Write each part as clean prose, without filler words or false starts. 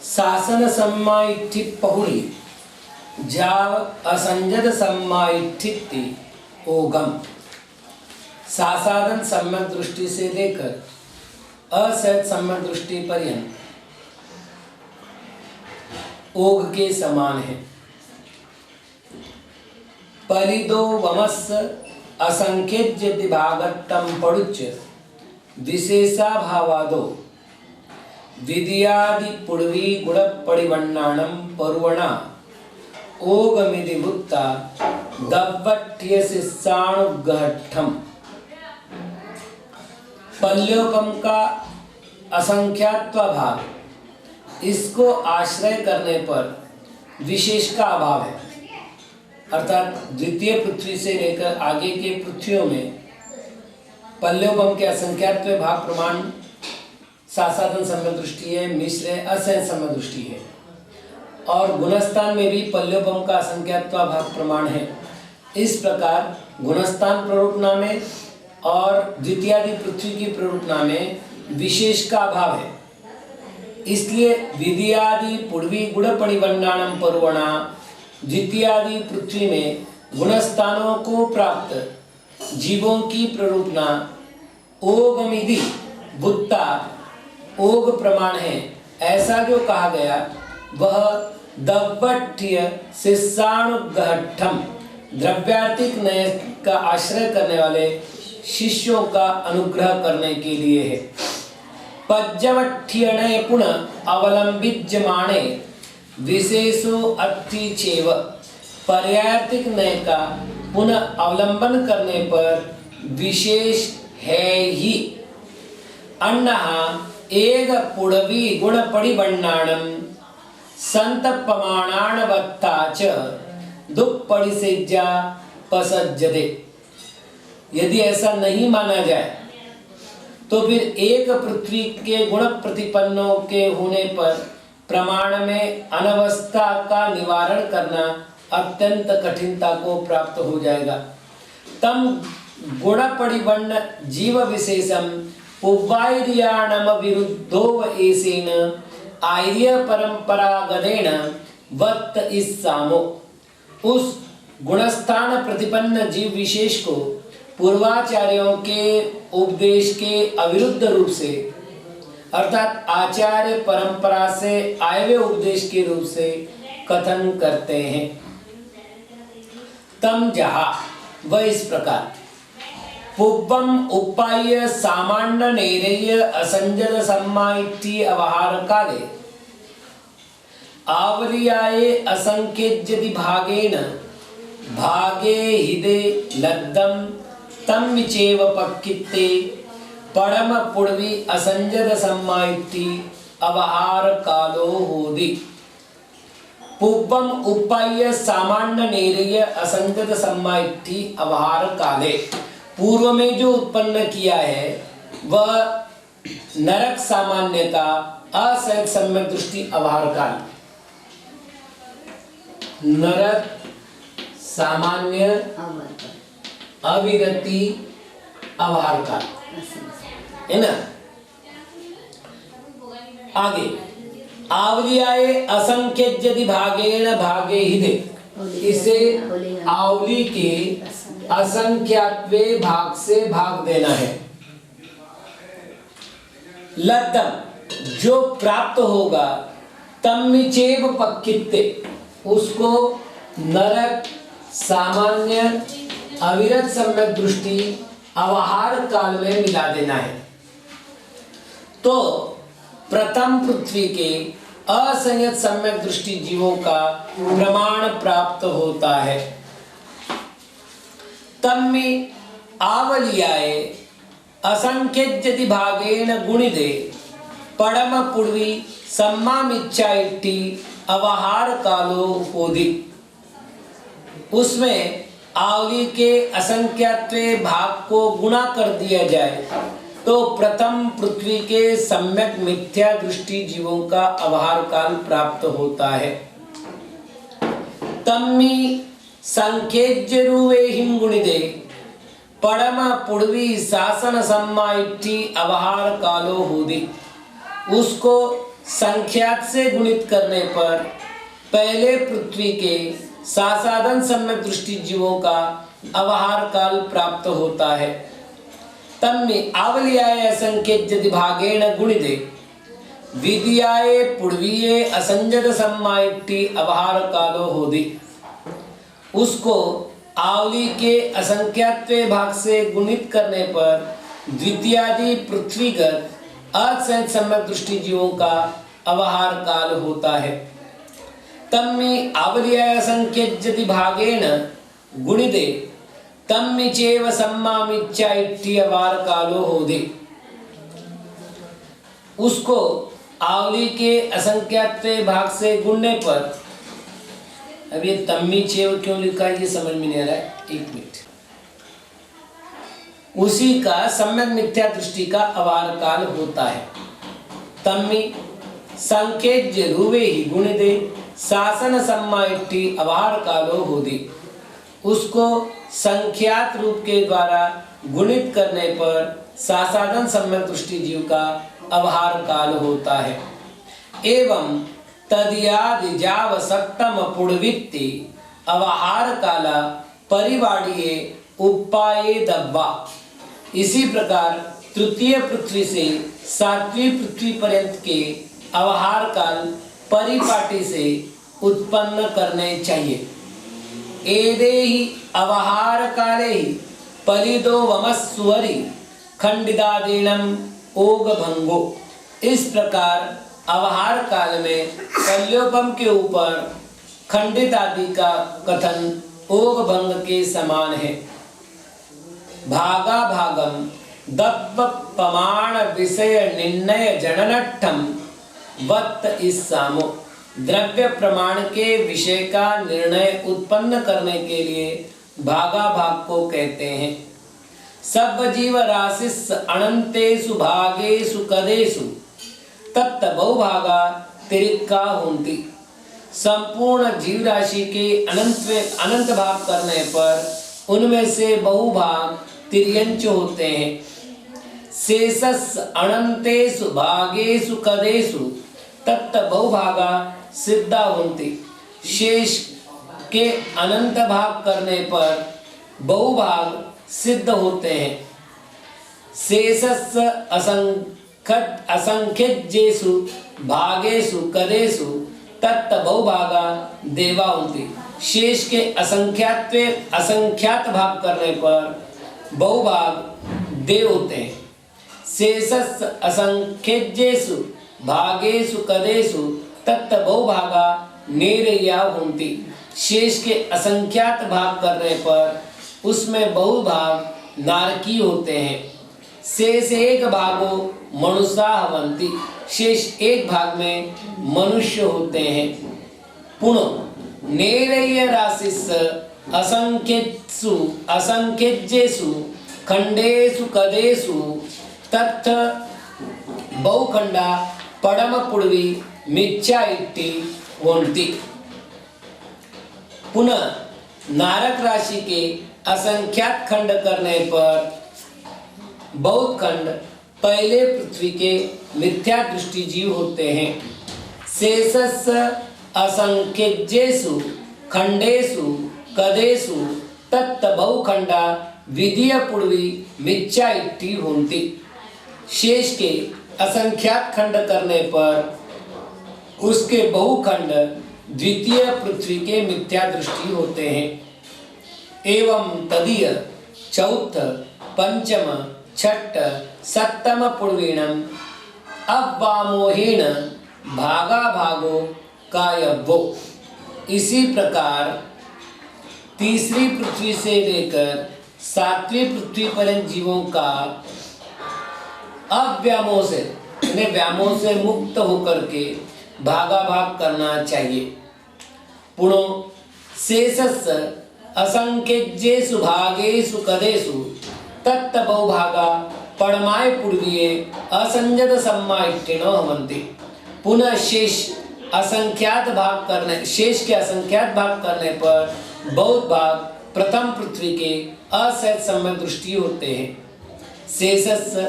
शासन सम्माइठि पहुरी जाव असंजद सम्माइठिति ओगम। सासाधन सम्यक दृष्टि से लेकर असहज सम्यक दृष्टि पर्यंत ओग के समान है। परिदो वमस असंख्यज्य दिभागत्तम पड़ुच्य विशेषा भावादो विद्यादि पुड़वी गुण परिवण्णाणम परुवणा ओगमिदि भुक्ता दव्वट्य शिष्याणुगहट्ठम। पल्योपम का असंख्यात्व भाव, इसको आश्रय करने पर विशेष का अभाव है, अर्थात द्वितीय पृथ्वी से लेकर आगे के पृथ्वियों में पल्योपम के असंख्यात्व भाव प्रमाण सासाधन सम्यक दृष्टि है, मिश्र है, असहज सम्यक दृष्टि है। और गुणस्थान में भी पल्योपम का असंख्यात्व भाव प्रमाण है। इस प्रकार गुणस्थान प्ररूपणा में और द्वितीयादि पृथ्वी की प्ररूपणा में विशेष का अभाव है। इसलिए विद्यादि पूर्वी गुण परिवण्णाणम परुवणा, द्वितीयादि पृथ्वी में गुणस्थानों को प्राप्त जीवों की प्ररूपणा ओगमिदि भुत्ता ओग प्रमाण है। ऐसा जो कहा गया वह दव्वट्य शिष्याणुगहट्ठम, द्रव्यार्थिक नय का आश्रय करने वाले शिष्यों का अनुग्रह करने के लिए है। पज्जवट्ठ्यणे पुनः अवलंबिज्यमाणे विशेषो अर्थी चेव, पर्यायर्थिक नय का पुनः अवलंबन करने पर विशेष है ही। अन्नहा एग पुड़वी गुण परिवण्णाणम संतपमाणाणवत्ता च दुःपरिसेज्या पसज्जते। यदि ऐसा नहीं माना जाए तो फिर एक पृथ्वी के गुण प्रतिपन्नों के होने पर प्रमाण में अनवस्था का निवारण करना अत्यंत कठिनता को प्राप्त हो जाएगा। तम गुण परिवण्ण जीव विशेषम उपायर्याणम विरुद्धोव एसेन आर्य परंपरागदेन वत्त इस्सामो। उस गुणस्थान प्रतिपन्न जीव विशेष को पूर्वाचार्यों के उपदेश के अविरुद्ध रूप से अर्थात आचार्य परंपरा से आए हुए उपदेश के रूप से कथन करते हैं। तम जहा वह इस प्रकार पुब्बम उपाय सामान्य नैरय असंजद सम्माइति अवहार काले आवलियाये असंकेज्यति भागेन भागे हिदे लब्धम तम विचेव पक्कित्ते परम पुड़वी असंजद सम्माइति अवहार कालो होदि। पुब्बम उपाय सामान्य नैरय असंजद सम्माइति अवहार काले, पूर्व में जो उत्पन्न किया है वह नरक सामान्य का असहित सम्यक दृष्टि अवहार काल, नरक सामान्य अविरति अवहार काल है ना। आगे आवलियाए असंख्यज्यति भागेन भागे हिदे, इसे आवली के असंख्यात्वे भाग से भाग देना है। लब्धम, जो प्राप्त होगा, तम्मिचेव पक्कित्ते, उसको नरक सामान्य अविरत सम्यक दृष्टि अवहार काल में मिला देना है। तो प्रथम पृथ्वी के असंयत सम्यक दृष्टि जीवों का प्रमाण प्राप्त होता है। तम्मि आवलियाए असंख्यज्यति भागेन गुणिदे पड़म पुड़वी सम्मामिच्छा इट्टी अवहार कालो होदि। उसमें आवली के असंख्यात्वे भाग को गुणा कर दिया जाए तो प्रथम पृथ्वी के सम्यक मिथ्या दृष्टि जीवों का अवहार काल प्राप्त होता है। तम्मी संख्यज्यरुवे हिंगुणिदे पड़म पुड़वी शासन सम्माइट्टी अवहार कालो होदि। उसको संख्यात से गुणित करने पर पहले पृथ्वी के सासाधन सम्यक दृष्टि जीवों का अवहार काल प्राप्त होता है। तम्मे आवलियाय असंख्यज्यति भागेन गुणिदे विद्याये पुड़वीये असंजद सम्माइट्टी अवहार कालो होदि। उसको आवली के असंख्यात्वे भाग से गुणित करने पर द्वितीयादि पृथ्वीगत असंख्य सम्यक दृष्टि जीवों का अवहार काल होता है। तम्मी आवलियाय असंख्यज्यति भागेन गुणिदे तम्मिचेव सम्मामिच्छा इट्ठी अवहार कालो होदि। उसको आवली के असंख्यात्वे भाग से गुणने पर, अब ये तम्मिचेव क्यों लिखा है ये समझ में नहीं आ रहा है, एक मिनट। उसी का सम्यक मिथ्या दृष्टि का अवहार काल होता है। तम्मी संकेज्य रुवे ही गुणिदे शासन सम्माइट्टी अवहार कालो होदि। उसको संख्यात रूप के द्वारा गुणित करने पर सासाधन सम्यक दृष्टि जीव का अवहार काल होता है। एवं तदियादि जावसक्तम पुड़वित्ति अवहार काला परिवाड़िये उपाये दब्बा। इसी प्रकार तृतीय पृथ्वी से सातवीं पृथ्वी पर्यंत के अवहार काल परिपाटी से उत्पन्न करने चाहिए। एदे ही अवहार काले ही पलिदो वमस्वरी खंडिदादीनम ओग भंगो। इस प्रकार अवहार काल में कल्योपम के ऊपर खंडित आदि का कथन ओग भंग के समान है। भागा भागम दप्प प्रमाण विषय निर्णय जननट्ठम वत्त इस सामो। द्रव्य प्रमाण के विषय का निर्णय उत्पन्न करने के लिए भागा भाग को कहते हैं। सब जीव राशिस अनंतेषु भागेषु कदेषु तत्त बहुभागा तिरिक्का होन्ति। संपूर्ण जीव राशि के अनंत भाग करने पर उनमें से बहुभाग तिर्यंच होते हैं। शेषस अनंतेषु भागेषु कदेषु तत्त बहुभागा सिद्धा होन्ति। शेष के अनंत भाग करने पर बहुभाग सिद्ध होते हैं। शेषस्य असंख्यजेषु भागेषु कदेषु तत् बहुभागा देवा होती। शेष के असंख्यात भाग करने पर बहुभाग देव होते हैं। शेषस्य असंख्यजेषु भागेषु कदेषु तत् बहुभागा नेरया होती। शेष के असंख्यात भाग करने पर उसमें बहुभाग नारकी होते हैं। शेष एक भागो मनुष्या हवन्ति। शेष एक भाग में मनुष्य होते हैं। पुनः नेरय राशिस्य असंख्यजेषु खंडेषु कदेषु तत् बहुखंडा परम पूर्वी मिथ्या इति होन्ति। पुनः नारक राशि के असंख्यात खंड करने पर बहुत खंड पहले पृथ्वी के मिथ्या दृष्टि जीव होते हैं। शेषस्य असंख्यजेषु खंडेषु कदेषु तत् बहुखंडा विधीय पूर्वी मिथ्या इति होन्ति। शेष के असंख्यात खंड करने पर उसके बहुखंड द्वितीय पृथ्वी के मिथ्या दृष्टि होते हैं। एवं तदीय चौथ पंचम छठ सप्तम पूर्वीणम अव्यामोहेन भागा भागो कायव्वो। इसी प्रकार तीसरी पृथ्वी से लेकर सातवीं पृथ्वी पर्यंत जीवों का अव्यामोह से व्यामोह से मुक्त होकर के भागा भाग करना चाहिए। पुनो शेषस्य असंख्यजेषु भागेषु कदेषु तत् बहुभागा परमाय पूर्वीये असंजत सम्माइट्टिनो हवन्ति। पुनः शेष के असंख्यात भाग करने पर बहुत भाग प्रथम पृथ्वी के असहित सम्यक दृष्टि होते हैं। शेषस्य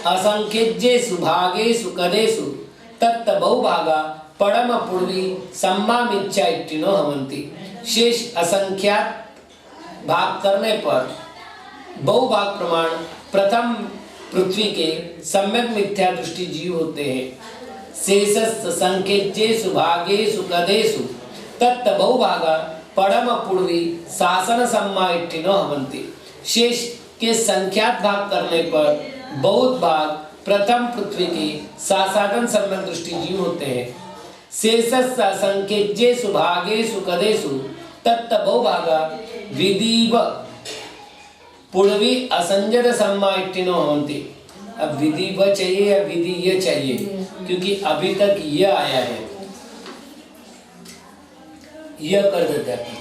असंख्यजेषु भागेषु कदेषु तत् बहुभागा परम पूर्वी सम्मामिच्छा इट्टिनो हवन्ति। शेष असंख्यात भाग करने पर बहुभाग प्रमाण प्रथम पृथ्वी के सम्यक मिथ्या दृष्टि जीव होते हैं। शेषस्य संख्यजेषु भागेषु कदेषु तत् बहुभागा परम पूर्वी शासन सम्मा इट्टिनो हवन्ति। शेष के संख्यात भाग करने पर बहुत भाग प्रथम पृथ्वी के शासन सम्यक दृष्टि जीव होते हैं। शेषस्य संख्यजेषु भागेषु कदेषु तत् बहुभागा विधिव पूर्वी असंजत सम्मा इट्टिनो हवन्ति। अब विधि व चाहिए या विधि ये चाहिए, क्योंकि अभी तक यह आया है, यह कर देते हैं।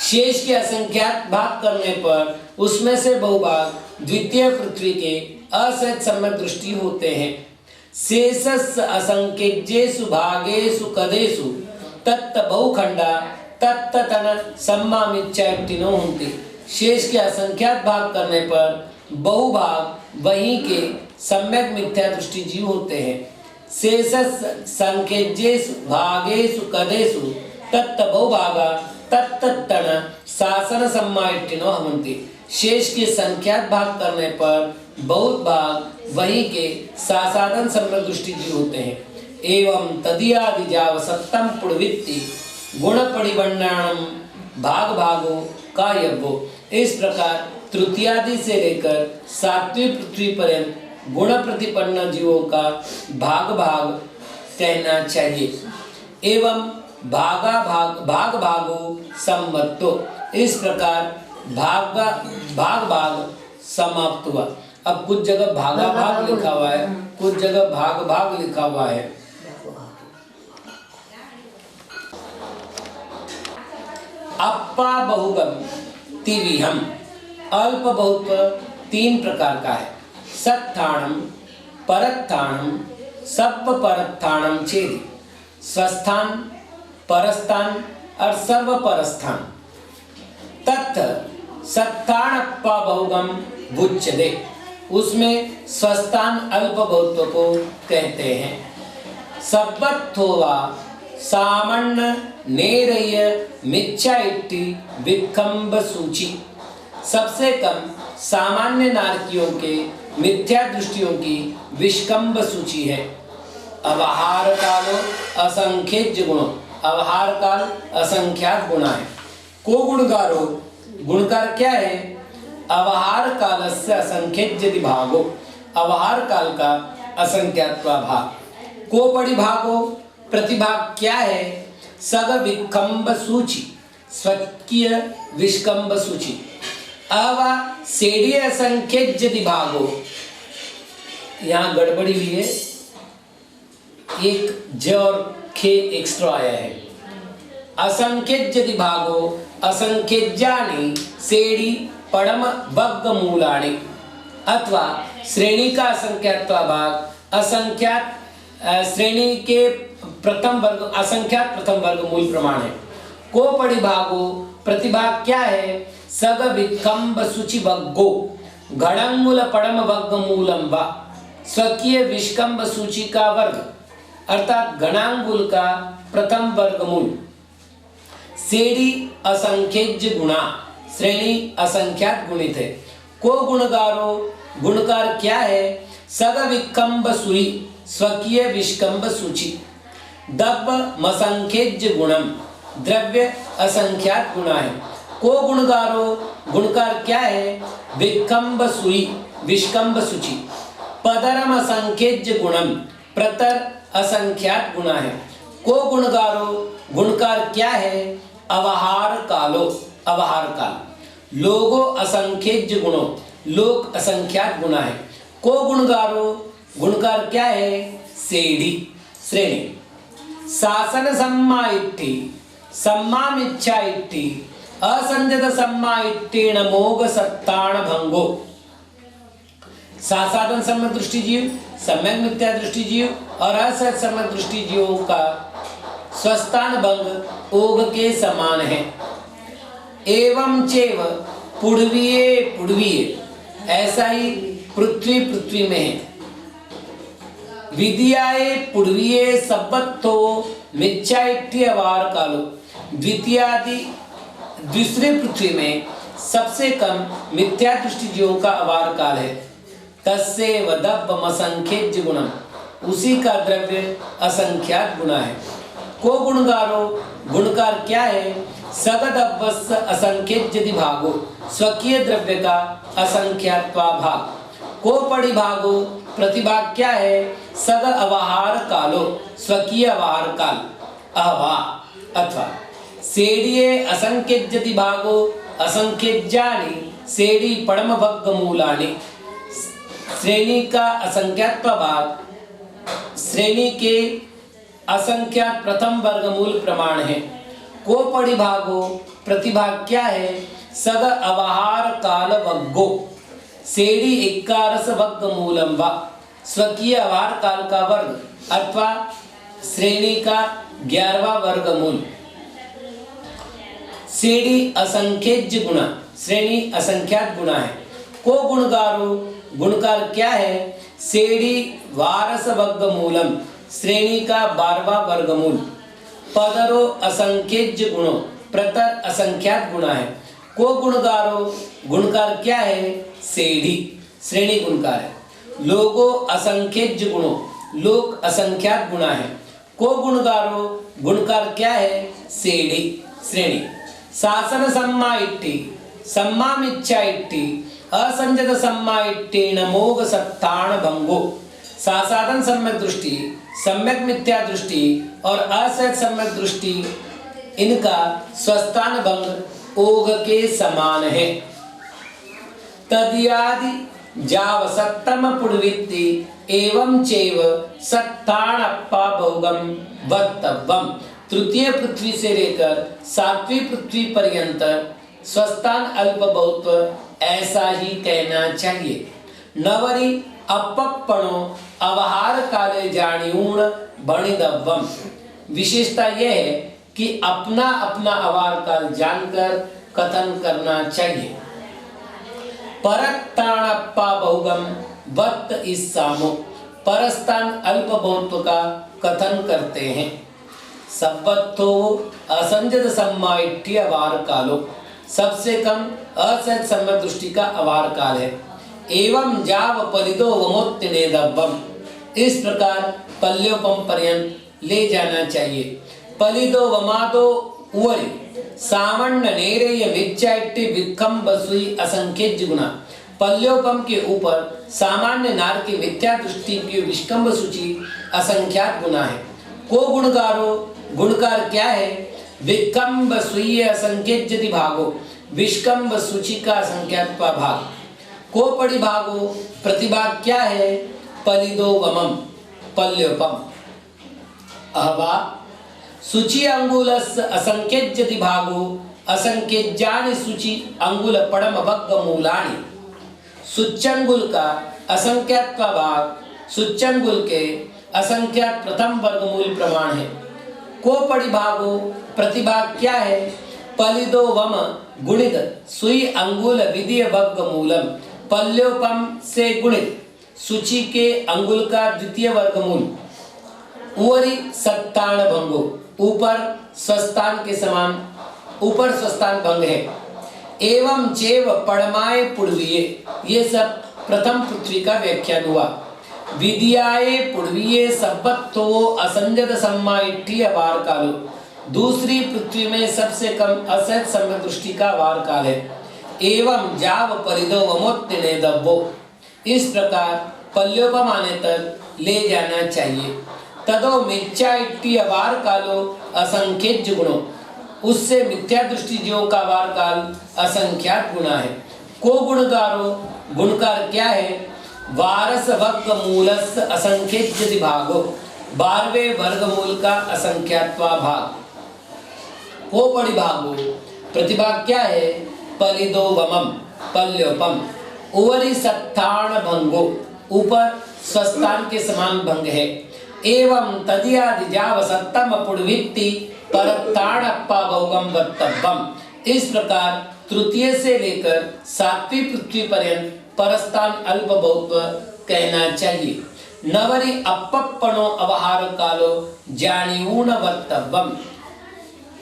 शेष के असंख्यात भाग करने पर उसमें से बहुभाग द्वितीय पृथ्वी के असहित सम्यक दृष्टि होते हैं। शेषस्य असंख्यजेषु भागेषु कदेषु तत् बहुखंडा तत्तन सम्मामिच्छा इट्टिनो होन्ति। शेष के असंख्यात भाग करने पर बहुभाग वहीं के सम्यक मिथ्या दृष्टि जीव होते हैं। शेषस्य संख्यजेषु भागेषु कदेषु तत् बहुभागा तत्तन शासन सम्मा इट्टिनो हवन्ति। शेष के संख्यात भाग करने पर बहुत भाग वहीं के सासाधन सम्यक दृष्टि जीव होते हैं। एवं तदीयादिजाव सप्तम पुण्वित्ति गुण परिवर्णाणम भाग भागो कायव्वो। इस प्रकार तृतीयादि से लेकर सातवीं पृथ्वी पर्यंत गुण प्रतिपन्न जीवों का भाग भाग कहना चाहिए। एवं भाग भागो संबत्तो। इस प्रकार भाग भाग समाप्त हुआ। अब कुछ जगह भागा भाग लिखा हुआ है, कुछ जगह भाग लिखा हुआ है। अप्पा बहुगम तिविहम। अल्प बहुत्व तीन प्रकार का है। सत्थाणम परत्थाणम सप्प परत्थाणम चेदि। स्वस्थान परस्थान और सर्व परस्थान। तत् सत्थाणप्पा बहुगम बुच्यते। उसमें स्वस्थान अल्प बहुत्व को कहते हैं। सब्बत्थोवा सामण्य नेरय मिच्छा इट्टी विकम्ब सूची। सबसे कम सामान्य नारकियों के मिथ्या दृष्टियों की विष्कम्ब सूची है। अवहार कालो असंख्यज गुणों, अवहार काल असंख्यात गुणा है। को गुणकारो, गुणकार क्या है? अवहार कालस्य असंख्यज भागो, अवहार काल का असंख्यात्वा भाग। को परिभागो, प्रतिभाग क्या है? सग विकम्ब सूची, स्वकीय विष्कम्ब सूची। अवा सेडीय असंख्यज भागो, यहाँ गड़बड़ी हुई है, एक ज और खे एक्स्ट्रा आया है। असंख्यज भागो असंख्यजानि सेडी पड़म बग्ग मूलानि, अथवा श्रेणी का असंख्यात्वा भाग असंख्यात श्रेणी के प्रथम वर्ग, असंख्यात प्रथम वर्ग मूल प्रमाण है। को परिभागो, प्रतिभाग क्या है? सग विकम्ब सूची वग्गो घड़ंगमूल पड़म वग्ग मूलम वा, स्वकीय विष्कम्ब सूची का वर्ग अर्थात घनांगुल का प्रथम वर्गमूल। सेडी असंख्यज गुणा, श्रेणी असंख्यात गुणित है। को गुणकारो, गुणकार क्या है? सग विकम्ब सुई, स्वकीय विष्कम्ब सूची। दब्ब मसंख्यज गुणम, द्रव्य असंख्यात गुणा है। को गुणकारो, गुणकार क्या है? विकम्ब सुई, विष्कम्ब सूची। पदरम असंख्यज गुणम, प्रतर असंख्यात गुणा है। को गुणकारो, गुणकार क्या है? अवहार कालो, अवहार काल। लोगो असंख्यज गुणों, लोक असंख्यात गुणा है। को गुणकारो, गुणकार क्या है? सेडी, श्रेणी। शासन सम्मा इट्ठी, सम्मा मिच्छा इट्ठी, असंजत सम्मा इट्ठीण मोग सत्ताण भंगो। सासाधन सम्यक दृष्टि जीव, सम्यक मिथ्या दृष्टि जीव और असत सम्यक दृष्टि जीवों का स्वस्थान भंग ओग के समान है। एवं चैव पुड़वीये पुड़वीये, ऐसा ही पृथ्वी पृथ्वी में है। विद्याए पुड़वीये सब्बत्तो मिच्छा इट्ठी अवार कालो, द्वितीयादि दूसरे पृथ्वी में सबसे कम मिथ्या दृष्टि जीवों का अवार काल है। तस्से वदब्बम असंख्यज गुणम, उसी का द्रव्य असंख्यात गुणा है। को गुणकारो, गुणकार क्या है? सगदब्बस्य असंख्यज भागो, स्वकीय द्रव्य का असंख्यात्वा भाग। को परिभागो, प्रतिभाग क्या है? सग अवहार कालो, स्वकीय अवहार काल। अवा अथवा सेडिये असंख्यज भागो असंख्यजानि सेडी पड़म भग्ग मूलानि, श्रेणी का असंख्यात्व भाग श्रेणी के असंख्यात प्रथम वर्गमूल प्रमाण है। को परिभागो, प्रतिभाग क्या है? सग अवहार काल वग्गो, सेडी इक्कारस वग्ग मूलम वा, स्वकीय अवहार काल का वर्ग अथवा श्रेणी का 11वां वर्गमूल। सेडी असंख्यज गुणा, श्रेणी असंख्यात गुणा है। को गुणकारो, गुणकार क्या है? सेडी वारस वर्गमूलम, श्रेणी का 12वां वर्गमूल। पदरो असंख्यज गुणों, प्रतर असंख्यात गुणा है। को गुणकारो, गुणकार क्या है? सेडी, श्रेणी गुणकार है। लोगो असंख्यज गुणों, लोक असंख्यात गुणा है। को गुणकारो, गुणकार क्या है? सेडी, श्रेणी। शासन सम्मा इट्ठी, सम्मा मिच्छा इट्ठी, असंजत सम्मा इट्ठीण मोग सत्ताण भंगो। सासाधन सम्यक दृष्टि, सम्यक मिथ्या दृष्टि और असत सम्यक दृष्टि, इनका स्वस्थान भंग ओग के समान है। तदियादि जाव सत्तम पुड़वित्ति एवं चैव सत्ताण अप्पा भोगम वत्तव्यम। तृतीय पृथ्वी से लेकर 7वीं पृथ्वी पर्यंत स्वस्थान अल्प बहुत्व ऐसा ही कहना चाहिए। नवरी अपपणो अवहार काले जानियूण बणिदव्वम। विशेषता यह है कि अपना अपना अवहार काल जानकर कथन करना चाहिए। परत्ताणप्पा बहुगम वत्त इस सामो, परस्तान अल्प बहुत्व का कथन करते हैं। सब्बत्थो असंजत सम्मा इट्ठी अवार कालो, सबसे कम असत सम्यक दृष्टि का अवार काल है। एवं जाव पलिदो वमोत्तिने दब्बम, इस प्रकार पल्योपम पर्यंत ले जाना चाहिए। पलिदो वमादो उवरि सामण्य नेरेय मिच्चाइट्टि विक्कम बसुई असंख्य गुना, पल्योपम के ऊपर सामान्य नार की मिथ्या दृष्टि की विष्कम्भ सूची असंख्यात गुना है। को गुणकारो, गुणकार क्या है? विकम्ब सुय असंख्यजति भागो, विष्कम्भ सूची का असंख्यात भाग। को परिभागो, प्रतिभाग क्या है? पलिदो वमम, पल्योपम। अहवा सूची अंगुलस असंख्यजति भागो, असंख्यजानि सूची अंगुल पड़म भग्ग मूलानि, सुच्चंगुल का असंख्यात भाग सुच्चंगुल के असंख्यात प्रथम वर्गमूल प्रमाण है। को परिभागो, प्रतिभाग क्या है? पलिदो वम गुणित सुई अंगुल विधीय वर्ग मूलम, पल्योपम से गुणित सूची के अंगुल का द्वितीय वर्गमूल। उवरी सत्तान भंगो, ऊपर स्वस्तान के समान, ऊपर स्वस्तान भंग है। एवं चेव पड़माए पूर्वीय, ये सब प्रथम पृथ्वी का व्याख्यान हुआ। विद्याए पूर्वीय सब्बत्थो असंजत सम्मा इट्ठी अवार कालो, दूसरी पृथ्वी में सबसे कम असत सम्यक दृष्टि का अवार काल है। एवं जाव परिदो वमोत्तिने दब्बो, इस प्रकार पल्योपम आने तक ले जाना चाहिए। तदो मिथ्या इट्ठी अवार कालो असंख्यज गुणो, उससे मिथ्या दृष्टि जीवों का अवार काल असंख्यात गुना है। को गुणकारो, गुणकार क्या है? वारस वर्ग मूलस असंख्यजति भागो, 12वें वर्गमूल का असंख्यात्वा भाग। को परिभागो, प्रतिभाग क्या है? पलिदो वमम, पल्योपम। उवरी सत्तान भंगो, ऊपर स्वस्तान के समान भंग है। एवं तदियादि जाव सत्तम पुड़वित्ति परत्ताणप्पा भौगम वत्तब्बम, इस प्रकार तृतीय से लेकर 7वीं पृथ्वी पर्यंत परस्तान अल्प बहुत्व कहना चाहिए। नवरी अपप्पणो अवहार कालो जानिऊन वत्तब्बम,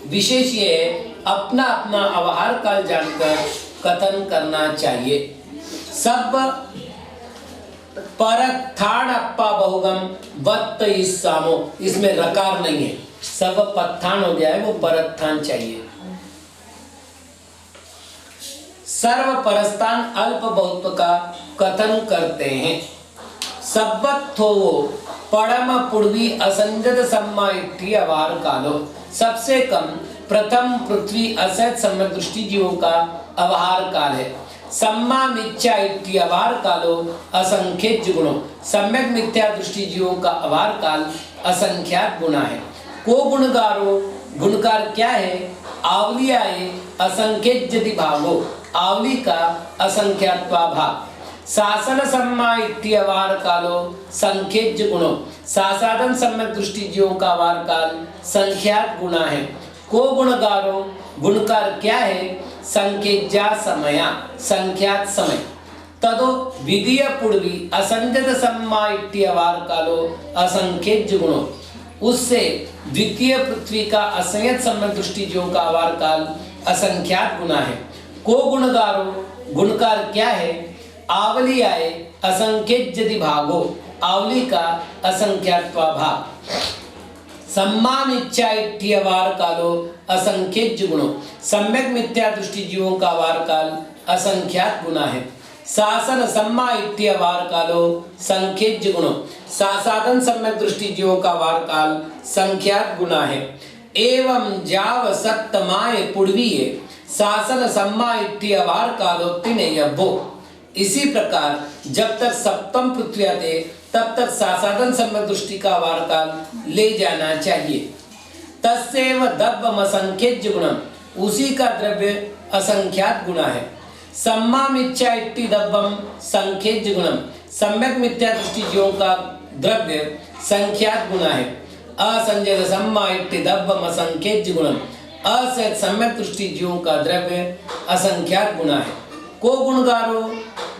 विशेष ये अपना अपना अवहार काल जानकर कथन करना चाहिए। सब परत्थाणप्पा बहुगम वत्त इस्सामो, इसमें रकार नहीं है, सब पत्थान हो गया है, वो परत्थान चाहिए। सर्व परस्तान अल्प बहुत्व का कथन करते हैं। सब्बत्थो पड़म पूर्वी असंजत सम्मा इट्ठी अवार कालो, सबसे कम प्रथम पृथ्वी असत सम्यक दृष्टि जीवों का अवहार काल है। सम्मा मिथ्या इट्ठी अवार कालो असंख्यज गुणो, सम्यक मिथ्या दृष्टि जीवों का अवार काल असंख्यात गुना है। को गुणकारो, गुणकार क्या है? आवलियाए असंख्यजति भागो, आवली का असंख्यात्वा भाग। शासन सम्मा इट्ठी अवार कालो संख्यज गुणो, सासाधन सम्यक दृष्टि जीवों का अवार काल संख्यात गुना है। को गुणकारो, गुणकार क्या है? संख्यजा समया, संख्यात समय। तदो विधीय पूर्वी असंजत सम्मा इट्ठी अवार कालो असंख्यज गुणो, उससे द्वितीय पृथ्वी का असंयत सम्यक दृष्टि जीवों का अवार काल असंख्यात गुना है। को गुणकारो, गुणकार क्या है? आवली आए असंख्यजति भागो, आवली का असंख्यात्वा भाग। सम्मान इच्छा इट्ठी अवार कालो असंख्यज गुणो, सम्यक मिथ्या दृष्टि जीवों का अवार काल असंख्यात गुना है। शासन सम्मा इट्ठी अवार कालो संख्यज गुणो, सासाधन सम्यक दृष्टि जीवों का अवार काल संख्यात गुना है। एवं जाव सप्तमाय पूर्वीय शासन सम्मा इट्ठी अवार कालो तिने यब्बो, इसी प्रकार जब तक सप्तम पृथ्वी आते तब तक सासाधन सम्यक दृष्टि का अवार काल ले जाना चाहिए। तस्सेव दब्बम असंख्यज गुणम, उसी का द्रव्य असंख्यात गुना है। सम्मा मिथ्या इट्ठी दब्बम संख्यज गुणम, सम्यक मिथ्या दृष्टि जीवों का द्रव्य संख्यात गुना है। असंजय सम्मा इट्ठी दब्बम असंख्यज गुणम, असत सम्यक दृष्टि जीवों का द्रव्य असंख्यात गुना है। को गुणकारो,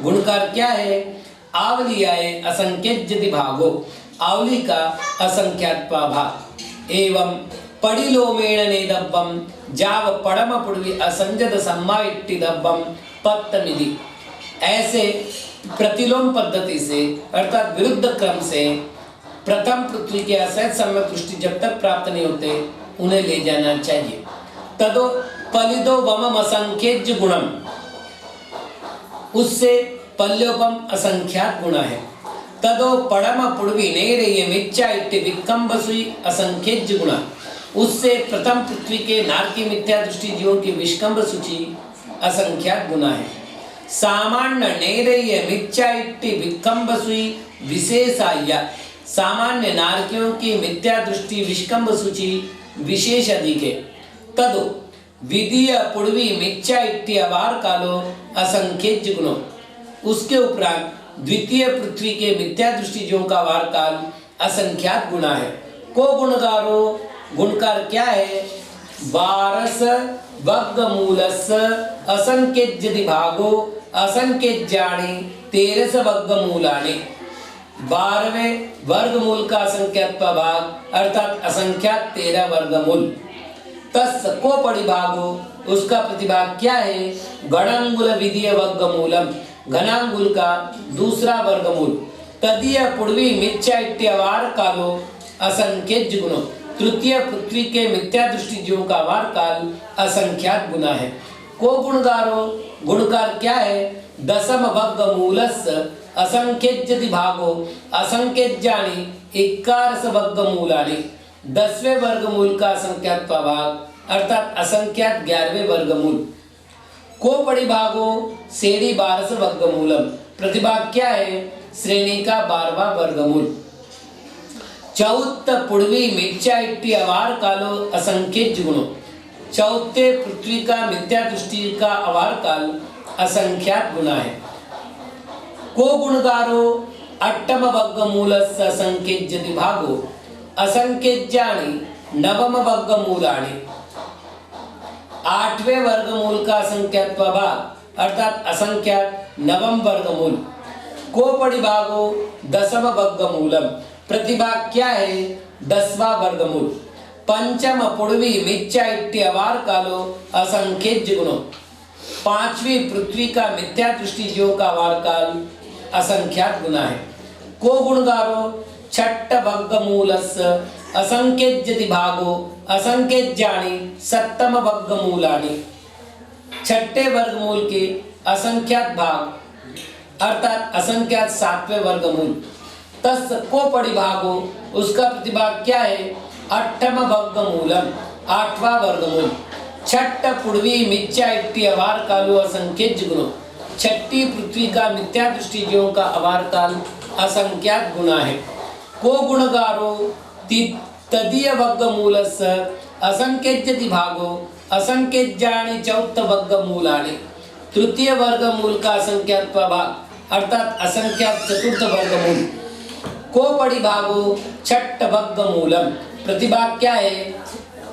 गुणकार क्या है? आवलियाए असंख्यजति भागो, आवली का असंख्यात भाग। एवं पड़िलोमेण नेदब्बम जाव पड़म पुड़वी असंजद सम्मा इट्टी दब्बम पत्तमिदि। ऐसे प्रतिलोम पद्धति से अर्थात विरुद्ध क्रम से प्रथम पृथ्वी के असहज सम्यक पुष्टि जब तक प्राप्त नहीं होते उन्हें ले जाना चाहिए। तदो पलिदो वमम असंख्यज गुणम, उससे पल्योपम असंख्यात गुण है। तदो पड़म पुड़वी नैरेय मिथ्या इट्टि विकंबसुई असंख्यज गुण, उससे प्रथम पृथ्वी के नारकी मिथ्या दृष्टि जीवों की विष्कंभ सूची असंख्यात गुण है। सामान्य नैरेय मिथ्या इट्टि विकंबसुई विशेषाय, सामान्य नारकियों की मिथ्या दृष्टि विष्कंभ सूची विशेष अधिक है। तदो विधीय पुड़वी मिथ्या इट्टि अवार कालो असंख्यज गुणो, उसके उपरांत द्वितीय पृथ्वी के मिथ्या दृष्टि जीवों का वार काल असंख्यात गुणा है। को गुणकारो, गुणकार क्या है? बारस वर्गमूलस् असंख्यज्यति भागो असंख्यज्यानि तेरस वर्गमूलानि, 12वें वर्गमूल का असंख्यात भाग अर्थात असंख्यात 13 वर्गमूल। तस् को परिभागो, उसका प्रतिभाग क्या है? गणांगुल विधीय वर्गमूलम, घनांगुल का दूसरा वर्गमूल। तदीय पुड़वी मिथ्या इट्यवार कालो असंख्यज गुणो, तृतीय पृथ्वी के मिथ्या दृष्टि जीवों का वार काल असंख्यात गुना है। को गुणकारो, गुणकार क्या है? दशम वर्गमूलस् असंख्यज्यति भागो असंख्यज्यानि 11 वर्गमूलानि, 10वें वर्गमूल का असंख्यात भाग अर्थात असंख्यात 11वें वर्गमूल। को परिभागो श्रेणी 12 वर्गमूलम, प्रतिभाग क्या है? श्रेणी का 12वां वर्गमूल। चौथ पुड़वी मिथ्या इट्टि अवार कालो असंख्यज गुणो, चौथे पृथ्वी का मिथ्या दृष्टि का अवार काल असंख्यात गुना है। को गुणकारो अट्टम वर्गमूलस्य असंख्यज्यति भागो असंख्यज्यानि नवम वर्गमूलानि, 8वें वर्गमूल का असंख्यात भाग अर्थात असंख्यात नवम वर्गमूल। को परिभागो दशम वर्गमूलम, प्रतिभाग क्या है? 10वां वर्गमूल। पंचम पुड़वी मिथ्या इट्टि अवार कालो असंख्यज गुणो, 5वीं पृथ्वी का मिथ्या दृष्टि जीवों का वार काल असंख्यात गुना है। को गुणकारो छठ वर्गमूलस्य असंख्यज्यति भागो असंख्यज्यानि सप्तम वर्गमूलानि, छठे वर्गमूल के असंख्यात भाग अर्थात असंख्यात 7वें वर्गमूल। तस् को परिभागो, उसका प्रतिभाग क्या है? अट्ठम वर्गमूलम, 8वां वर्गमूल। छठ पुड़वी मिथ्या इट्टि अवार कालो असंख्यज गुणो, छठी पृथ्वी का मिथ्या दृष्टि जीवों का अवार काल असंख्यात गुना है। को गुणकारो तदीय वर्गमूलस्य असंख्यज्यति भागो असंख्यज्यानि चौथ वर्गमूलानि, तृतीय वर्गमूल का असंख्यात भाग अर्थात असंख्यात 4th वर्गमूल। को परिभागो छठ वर्गमूलम, प्रतिभाग क्या है?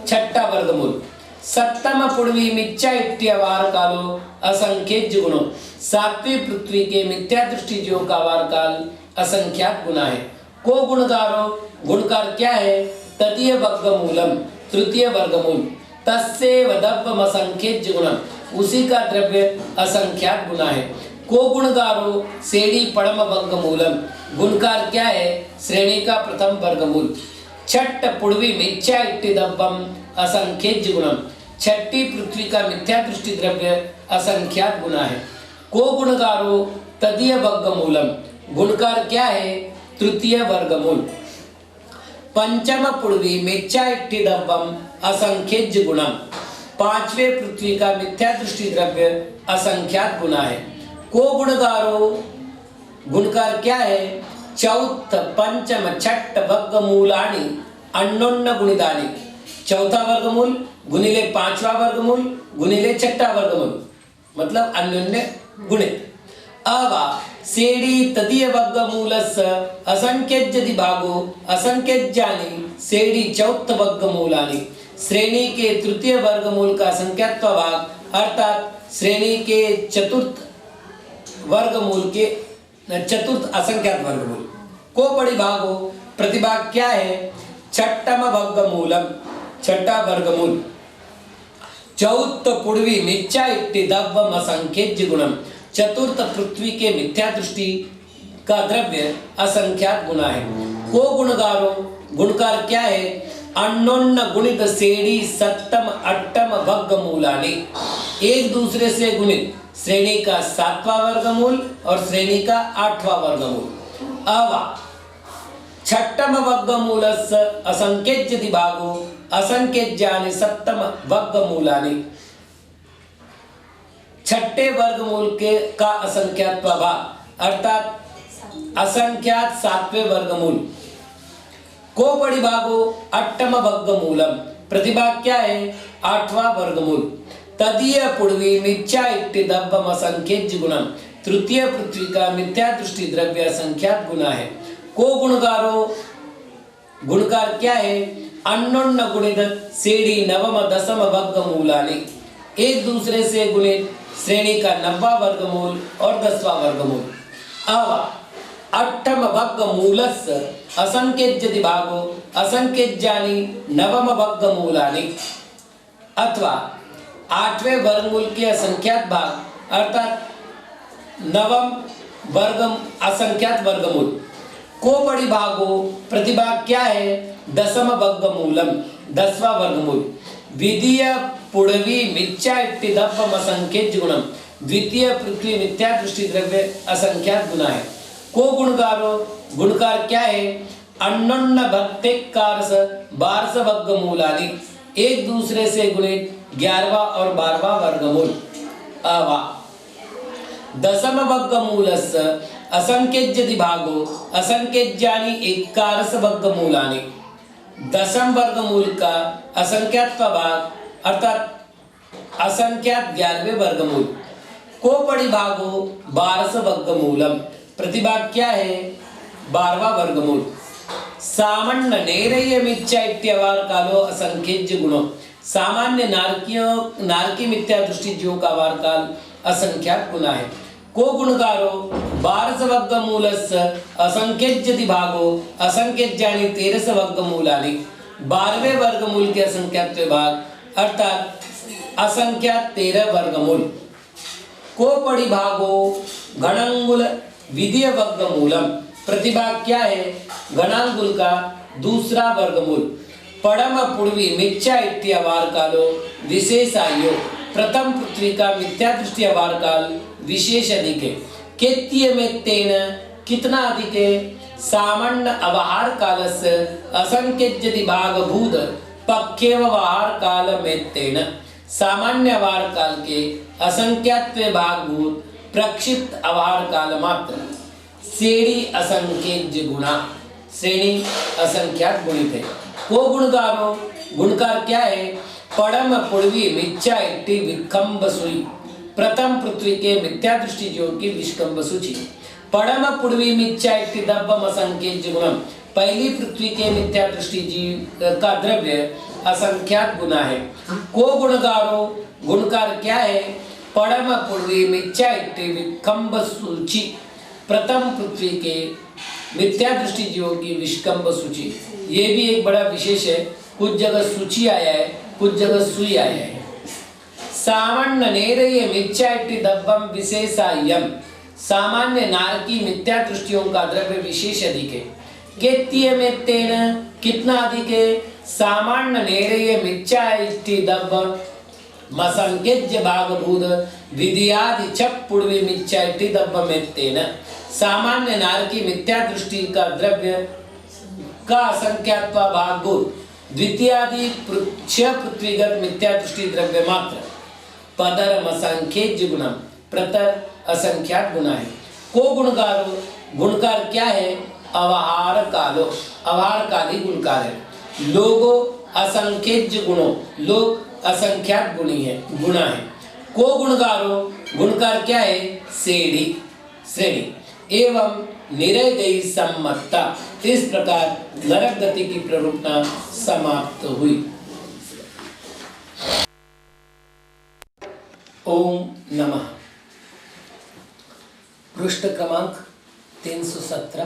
6ठा वर्गमूल। सप्तम पुड़वी मिथ्या इट्टि अवार कालो असंख्यज गुणो, 7वीं पृथ्वी के मिथ्या दृष्टि जीवों का वार काल असंख्यात गुना है। को गुणकारो, गुणकार क्या है? तदीय वर्गमूलम, तृतीय वर्गमूल। तस्सेव दब्बम असंख्यज गुणम, उसी का द्रव्य असंख्यात गुना है। को गुणकारो श्रेणी पड़म वर्गमूलम, गुणकार क्या है? श्रेणी का प्रथम वर्गमूल। छठ पुड़वी मिथ्या इट्टि दब्बम असंख्यज गुणम, छठी पृथ्वी का मिथ्या दृष्टि द्रव्य असंख्यात गुना है। को गुणकारो तदीय वर्गमूलम, गुणकार क्या है? तृतीय वर्गमूल। पंचम पुड़वी मिथ्या इट्टि दब्बम असंख्यज गुणम, 5वें पृथ्वी का मिथ्या दृष्टि द्रव्य असंख्यात गुना है। को गुणकारो, गुणकार क्या है? चौथ पंचम छठ वर्गमूलानि अन्योन्य गुणितानि, चौथा वर्गमूल गुणिले 5वां वर्गमूल गुणिले 6ठा वर्गमूल मतलब अन्योन्य गुणित। अब श्रेणी तदीय वर्गमूलस्य असंख्यज्यति भागो असंख्यज्यानि श्रेणी चौथ वर्गमूलानि, श्रेणी के तृतीय वर्गमूल का संख्यात्व भाग अर्थात श्रेणी के 4th वर्गमूल के 4th असंख्यात वर्गमूल। को परिभागो, प्रतिभाग क्या है? छठम वर्गमूलम, छठा वर्गमूल चौथ पूर्वी मिथ्या इति दव्वम असंख्यज्य गुणम। चतुर्थ पृथ्वी के मिथ्या दृष्टि का द्रव्य असंख्यात गुना है। को गुणगारो गुणकार क्या है? अन्योन्य गुणित श्रेणी सप्तम अष्टम वर्गमूलानि, एक दूसरे से गुणित श्रेणी का 7वां वर्गमूल और श्रेणी का 8वां वर्गमूल। अवा छठम वर्गमूलस्य असंख्यज्यति भागो असंख्यज्यानि सप्तम वर्गमूलानि। छठे वर्गमूल के का असंख्यात भाग अर्थात असंख्यात 7वें वर्गमूल को परिभागो अष्टम वर्गमूलम। प्रतिभाग क्या है? 8वां वर्गमूल। तदीय पूर्वी मिथ्या इति दव्वम असंख्यज्य गुणम। तृतीय पृथ्वी का मिथ्या दृष्टि द्रव्य असंख्यात गुना है। को गुणकारो गुणकार क्या है? अन्योन्य गुणित श्रेणी नवम दशम वर्गमूलानि, एक दूसरे से गुणित श्रेणी का 9वां वर्गमूल और 10वां वर्गमूल। अव अष्टम वर्गमूलस्य असंख्यज्यति भागो असंख्यज्यानि नवम वर्गमूलानि। अथवा 8वें वर्गमूल के असंख्यात भाग अर्थात नवम वर्गम असंख्यात वर्गमूल को परिभागो। प्रतिभाग क्या है? दशम वर्गमूलम 10वां वर्गमूल। द्वितीय पूर्वी मिथ्या इति दव्वम असंख्यज्य गुणम। द्वितीय पृथ्वी मिथ्या दृष्टि द्रव्य असंख्यात गुना है। को गुणकारो गुणकार क्या है? अन्योन्य भक्तेकार 12 वर्गमूलानि, एक दूसरे से गुणित 11वां और 12वां वर्गमूल। अवा दशम वर्गमूलस्य असंख्यज्यति भागो असंख्यज्यानि 11 वर्गमूलानि। दशम वर्गमूल का असंख्यात भाग अर्थात असंख्यात 11वें वर्गमूल को परिभागो 12 वर्गमूलम। प्रतिभाग क्या है? 12वां वर्गमूल। सामान्य नैरय मिथ्या इत्यवार कालो असंख्यज्य गुणो। सामान्य नारकी मिथ्या दृष्टि जीवों का वार काल असंख्यात गुना है। को गुणकारो 12 वर्गमूलस्य असंख्यज्यति भागो असंख्यज्यानि 13 वर्गमूलानि। 12वें वर्गमूल के असंख्यात भाग अर्थात असंख्यात 13 वर्गमूल। को परिभागो गणांगुल विधीय वर्गमूलम। प्रतिभाग क्या है? गणांगुल का दूसरा वर्गमूल। परम पूर्वी मिथ्या इत्यवार कालो विशेषायो। प्रथम पृथ्वी का मिथ्या दृष्टि अवार काल विशेष अधिक है। केत्य में तेन कितना अधिक है? सामान्य अवहार कालस्य असंख्यज्यति भागभूत पक्केव अवहार काल में तेन। सामान्य अवहार काल के असंख्यात्व भागभूत प्रक्षिप्त अवहार काल मात्र। श्रेणी असंख्यज्य गुणा, श्रेणी असंख्यात गुणित है। को गुणकारो गुणकार क्या है? परम पूर्वी मिथ्या इति विकम्ब सुई। प्रथम पृथ्वी के मिथ्या दृष्टि जो की विष्कम्भ सूची। परम पूर्वी मिथ्या इति दव्वम असंख्यज्य गुणम। पहली पृथ्वी के मिथ्या दृष्टि जीव का द्रव्य असंख्यात गुना है। को गुणकारो गुणकार क्या है? परम पूर्वी मिथ्या इति विकम्ब सूची। प्रथम पृथ्वी के मिथ्या दृष्टि जीवों की विष्कम्भ सूची। ये भी एक बड़ा विशेष है। कुछ जगह सूची आया है, कुछ जगह सुई आया है। सामान्य नैरय मिथ्या इति दव्वम विशेषायम। सामान्य नारकी मिथ्या दृष्टियों का द्रव्य विशेष अधिक है। केत्य में तेन कितना अधिक है? सामान्य नैरय मिथ्या इति दव्वम असंख्यज्य भागभूत विधियादि छप पूर्वी मिथ्या इति दव्वम तेन। सामान्य नारकी मिथ्या दृष्टि का द्रव्य का असंख्यात्व भागभूत द्वितीयादि पृथ्वीगत मिथ्या दृष्टि द्रव्य मात्र। पदरम असंख्यज्य गुणम। प्रतर असंख्यात गुना है। को गुणकारो गुणकार क्या है? अवहार कालो, अवहार काली गुणकार है। लोगो असंख्यज्य गुणो, लोग असंख्यात गुणी है, गुणा है। को गुणकारो गुणकार क्या है? श्रेणी, श्रेणी। एवं निरय सम्मता। इस प्रकार नरक गति की प्ररूपता समाप्त हुई। ओम नमः। पृष्ठ क्रमांक 317।